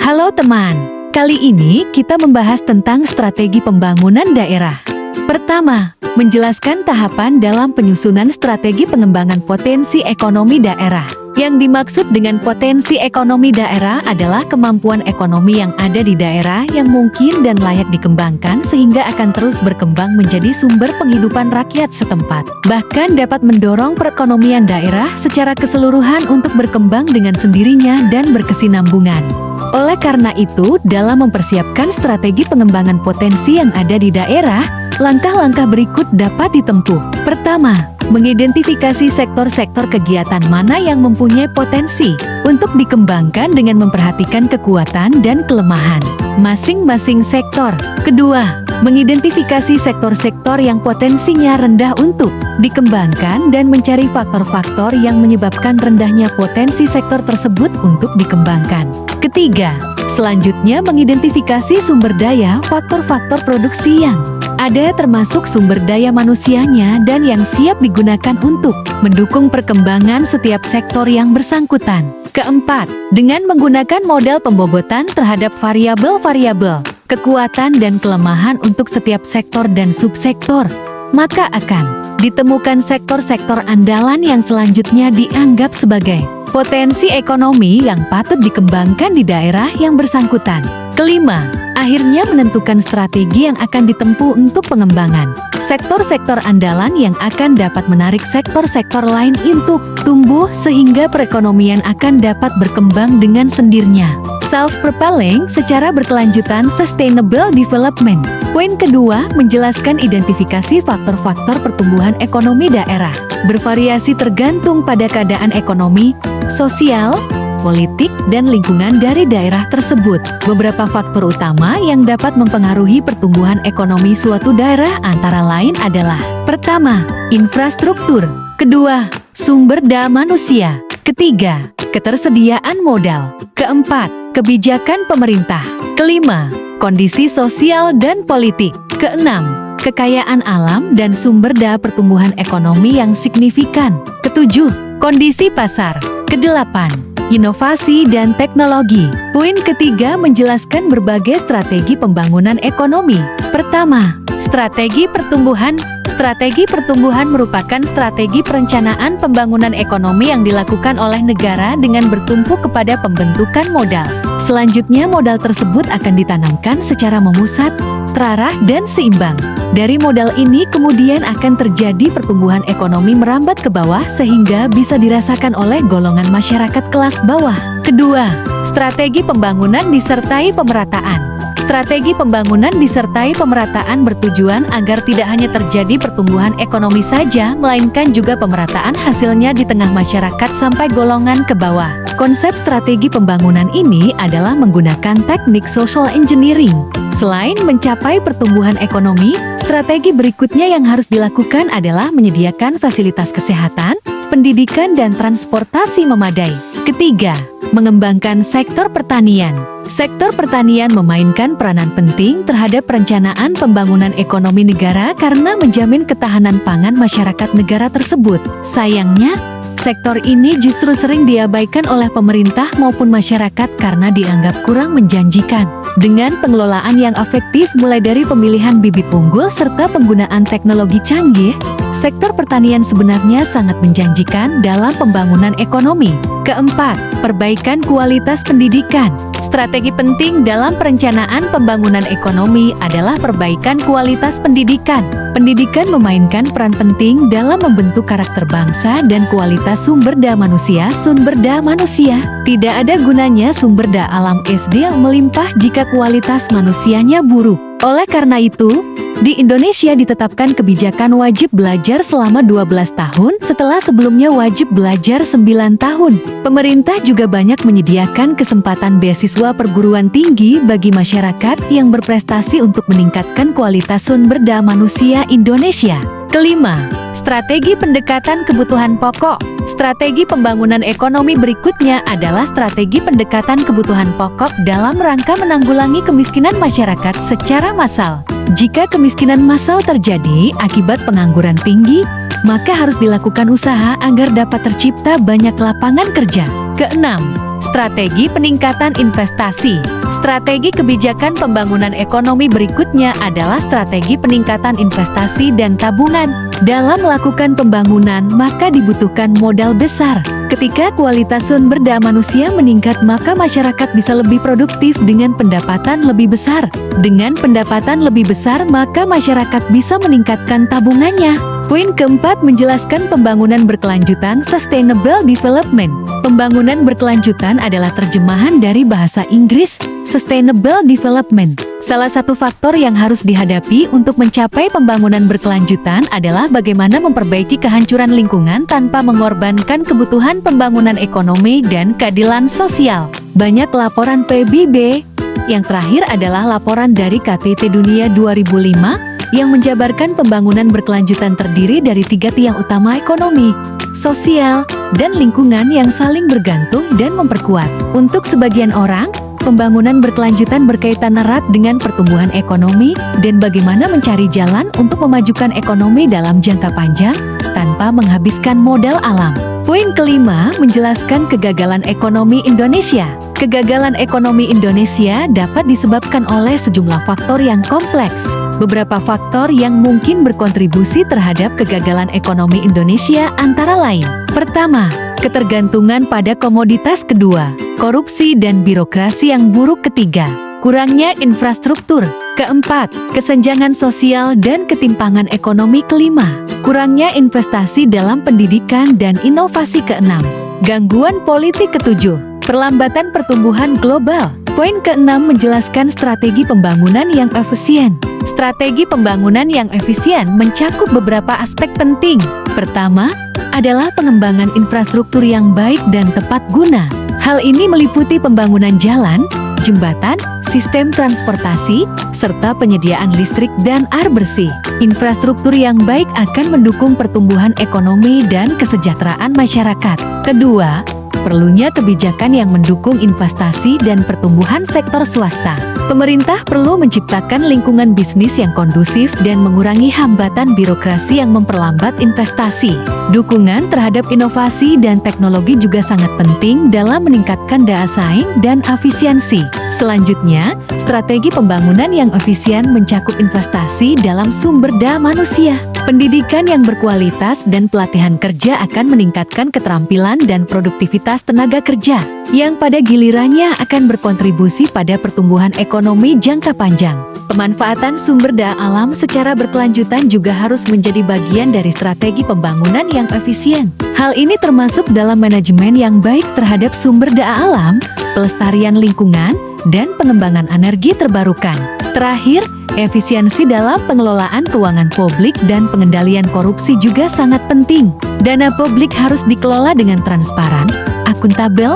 Halo teman, kali ini kita membahas tentang strategi pembangunan daerah. Pertama, menjelaskan tahapan dalam penyusunan strategi pengembangan potensi ekonomi daerah. Yang dimaksud dengan potensi ekonomi daerah adalah kemampuan ekonomi yang ada di daerah yang mungkin dan layak dikembangkan sehingga akan terus berkembang menjadi sumber penghidupan rakyat setempat. Bahkan dapat mendorong perekonomian daerah secara keseluruhan untuk berkembang dengan sendirinya dan berkesinambungan. Oleh karena itu, dalam mempersiapkan strategi pengembangan potensi yang ada di daerah, langkah-langkah berikut dapat ditempuh. Pertama, mengidentifikasi sektor-sektor kegiatan mana yang mempunyai potensi untuk dikembangkan dengan memperhatikan kekuatan dan kelemahan masing-masing sektor. Kedua, mengidentifikasi sektor-sektor yang potensinya rendah untuk dikembangkan dan mencari faktor-faktor yang menyebabkan rendahnya potensi sektor tersebut untuk dikembangkan. Ketiga, selanjutnya mengidentifikasi sumber daya faktor-faktor produksi yang ada termasuk sumber daya manusianya dan yang siap digunakan untuk mendukung perkembangan setiap sektor yang bersangkutan. Keempat, dengan menggunakan model pembobotan terhadap variabel-variabel, kekuatan dan kelemahan untuk setiap sektor dan subsektor, maka akan ditemukan sektor-sektor andalan yang selanjutnya dianggap sebagai potensi ekonomi yang patut dikembangkan di daerah yang bersangkutan. Kelima, akhirnya menentukan strategi yang akan ditempuh untuk pengembangan sektor-sektor andalan yang akan dapat menarik sektor-sektor lain untuk tumbuh sehingga perekonomian akan dapat berkembang dengan sendirinya. Self-propelling secara berkelanjutan sustainable development. Poin kedua, menjelaskan identifikasi faktor-faktor pertumbuhan ekonomi daerah. Bervariasi tergantung pada keadaan ekonomi, sosial, politik, dan lingkungan dari daerah tersebut. Beberapa faktor utama yang dapat mempengaruhi pertumbuhan ekonomi suatu daerah antara lain adalah: pertama, infrastruktur. Kedua, sumber daya manusia. Ketiga, ketersediaan modal. Keempat, kebijakan pemerintah. Kelima, kondisi sosial dan politik. Keenam, kekayaan alam dan sumber daya pertumbuhan ekonomi yang signifikan. Ketujuh, kondisi pasar. Kedelapan, inovasi dan teknologi. Poin ketiga menjelaskan berbagai strategi pembangunan ekonomi. Pertama, strategi pertumbuhan. Strategi pertumbuhan merupakan strategi perencanaan pembangunan ekonomi yang dilakukan oleh negara dengan bertumpu kepada pembentukan modal. Selanjutnya modal tersebut akan ditanamkan secara memusat, terarah, dan seimbang. Dari modal ini kemudian akan terjadi pertumbuhan ekonomi merambat ke bawah sehingga bisa dirasakan oleh golongan masyarakat kelas bawah. Kedua, strategi pembangunan disertai pemerataan. Strategi pembangunan disertai pemerataan bertujuan agar tidak hanya terjadi pertumbuhan ekonomi saja, melainkan juga pemerataan hasilnya di tengah masyarakat sampai golongan ke bawah. Konsep strategi pembangunan ini adalah menggunakan teknik social engineering. Selain mencapai pertumbuhan ekonomi, strategi berikutnya yang harus dilakukan adalah menyediakan fasilitas kesehatan, pendidikan, dan transportasi memadai. Ketiga, mengembangkan sektor pertanian. Sektor pertanian memainkan peranan penting terhadap perencanaan pembangunan ekonomi negara karena menjamin ketahanan pangan masyarakat negara tersebut. Sayangnya, sektor ini justru sering diabaikan oleh pemerintah maupun masyarakat karena dianggap kurang menjanjikan. Dengan pengelolaan yang efektif mulai dari pemilihan bibit unggul serta penggunaan teknologi canggih, sektor pertanian sebenarnya sangat menjanjikan dalam pembangunan ekonomi. Keempat, perbaikan kualitas pendidikan. Strategi penting dalam perencanaan pembangunan ekonomi adalah perbaikan kualitas pendidikan. Pendidikan memainkan peran penting dalam membentuk karakter bangsa dan kualitas sumber daya manusia. Tidak ada gunanya sumber daya alam SD yang melimpah jika kualitas manusianya buruk. Oleh karena itu, di Indonesia ditetapkan kebijakan wajib belajar selama 12 tahun setelah sebelumnya wajib belajar 9 tahun. Pemerintah juga banyak menyediakan kesempatan beasiswa perguruan tinggi bagi masyarakat yang berprestasi untuk meningkatkan kualitas sumber daya manusia Indonesia. Kelima, strategi pendekatan kebutuhan pokok. Strategi pembangunan ekonomi berikutnya adalah strategi pendekatan kebutuhan pokok dalam rangka menanggulangi kemiskinan masyarakat secara massal. Jika kemiskinan massal terjadi akibat pengangguran tinggi, maka harus dilakukan usaha agar dapat tercipta banyak lapangan kerja. Keenam, Strategi peningkatan investasi. Strategi kebijakan pembangunan ekonomi berikutnya adalah strategi peningkatan investasi dan tabungan. Dalam melakukan pembangunan, maka dibutuhkan modal besar. Ketika kualitas sumber daya manusia meningkat, maka masyarakat bisa lebih produktif dengan pendapatan lebih besar. Dengan pendapatan lebih besar, maka masyarakat bisa meningkatkan tabungannya. Poin keempat, menjelaskan pembangunan berkelanjutan (sustainable development). Pembangunan berkelanjutan adalah terjemahan dari bahasa Inggris sustainable development. Salah satu faktor yang harus dihadapi untuk mencapai pembangunan berkelanjutan adalah bagaimana memperbaiki kehancuran lingkungan tanpa mengorbankan kebutuhan pembangunan ekonomi dan keadilan sosial. Banyak laporan PBB. Yang terakhir adalah laporan dari KTT Dunia 2005 yang menjabarkan pembangunan berkelanjutan terdiri dari 3 tiang utama: ekonomi, sosial, dan lingkungan yang saling bergantung dan memperkuat. Untuk sebagian orang, pembangunan berkelanjutan berkaitan erat dengan pertumbuhan ekonomi dan bagaimana mencari jalan untuk memajukan ekonomi dalam jangka panjang tanpa menghabiskan modal alam. Poin kelima, menjelaskan kegagalan ekonomi Indonesia. Kegagalan ekonomi Indonesia dapat disebabkan oleh sejumlah faktor yang kompleks. Beberapa faktor yang mungkin berkontribusi terhadap kegagalan ekonomi Indonesia antara lain: pertama, ketergantungan pada komoditas; kedua, korupsi dan birokrasi yang buruk; ketiga, kurangnya infrastruktur; keempat, kesenjangan sosial dan ketimpangan ekonomi; kelima, kurangnya investasi dalam pendidikan dan inovasi; keenam, gangguan politik; ketujuh, perlambatan pertumbuhan global. Poin keenam, menjelaskan strategi pembangunan yang efisien. Strategi pembangunan yang efisien mencakup beberapa aspek penting. Pertama, adalah pengembangan infrastruktur yang baik dan tepat guna. Hal ini meliputi pembangunan jalan, jembatan, sistem transportasi, serta penyediaan listrik dan air bersih. Infrastruktur yang baik akan mendukung pertumbuhan ekonomi dan kesejahteraan masyarakat. Kedua, perlunya kebijakan yang mendukung investasi dan pertumbuhan sektor swasta. Pemerintah perlu menciptakan lingkungan bisnis yang kondusif dan mengurangi hambatan birokrasi yang memperlambat investasi. Dukungan terhadap inovasi dan teknologi juga sangat penting dalam meningkatkan daya saing dan efisiensi. Selanjutnya, strategi pembangunan yang efisien mencakup investasi dalam sumber daya manusia. Pendidikan yang berkualitas dan pelatihan kerja akan meningkatkan keterampilan dan produktivitas tenaga kerja, yang pada gilirannya akan berkontribusi pada pertumbuhan ekonomi jangka panjang. Pemanfaatan sumber daya alam secara berkelanjutan juga harus menjadi bagian dari strategi pembangunan yang efisien. Hal ini termasuk dalam manajemen yang baik terhadap sumber daya alam, pelestarian lingkungan, dan pengembangan energi terbarukan. Terakhir, efisiensi dalam pengelolaan keuangan publik dan pengendalian korupsi juga sangat penting. Dana publik harus dikelola dengan transparan, akuntabel,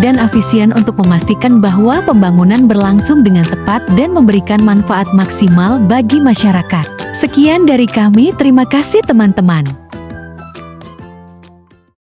dan efisien untuk memastikan bahwa pembangunan berlangsung dengan tepat dan memberikan manfaat maksimal bagi masyarakat. Sekian dari kami, terima kasih teman-teman.